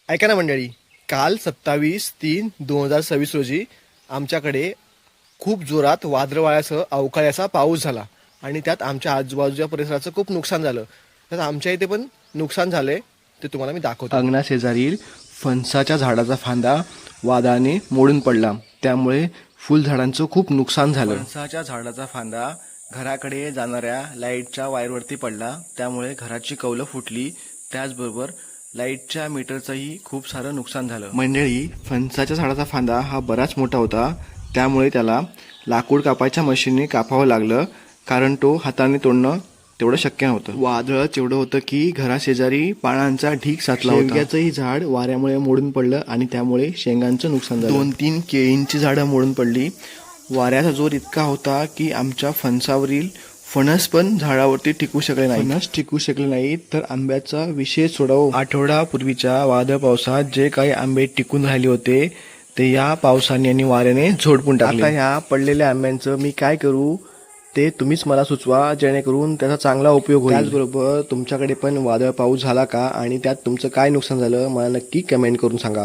ऐका ना मंडळी, काल 27/3/2026 रोजी आमच्याकडे खूप जोरात वादळवाऱ्यासह अवकाळ्याचा पाऊस झाला आणि त्यात आमच्या आजूबाजूच्या परिसराचं खूप नुकसान झालं. तर आमच्या इथे पण नुकसान झालंय, ते तुम्हाला मी दाखवतो. अंगणाशेजारील फणसाच्या झाडाचा फांदा वादळाने मोडून पडला, त्यामुळे फुलझाडांचं खूप नुकसान झालं. फणसाच्या झाडाचा फांदा घराकडे जाणाऱ्या लाईटच्या वायरवरती पडला, त्यामुळे घराची कौलं फुटली. त्याचबरोबर लाईटच्या मीटरचंही खूप सारं नुकसान झालं. मंडळी, फणसाच्या झाडाचा फांदा हा बराच मोठा होता, त्यामुळे त्याला लाकूड कापायच्या मशीनने कापावं लागलं, कारण तो हाताने तोडणं तेवढं शक्य नव्हतं. वादळच एवढं होतं की घराशेजारी पानांचा ढीग साचला होता. शेवग्याचंही झाड वाऱ्यामुळे मोडून पडलं आणि त्यामुळे शेंगांचं नुकसान झालं. 2-3 केळींची झाडं मोडून पडली. वाऱ्याचा जोर इतका होता की आमच्या फणसावरील फणस पण झाडावरती टिकू शकले नाही. फणस टिकू शकले नाही तर आंब्याचा विशेष सोडावं. आठवडापूर्वीच्या वादळ पावसात जे काही आंबे टिकून राहिले होते ते या पावसाने आणि वाऱ्याने झोडपून टाकले. आता ह्या पडलेल्या आंब्यांचं मी काय करू ते तुम्हीच मला सुचवा, जेणेकरून त्याचा चांगला उपयोग होईल. त्याचबरोबर तुमच्याकडे पण वादळ पाऊस झाला का आणि त्यात तुमचं काय नुकसान झालं मला नक्की कमेंट करून सांगा.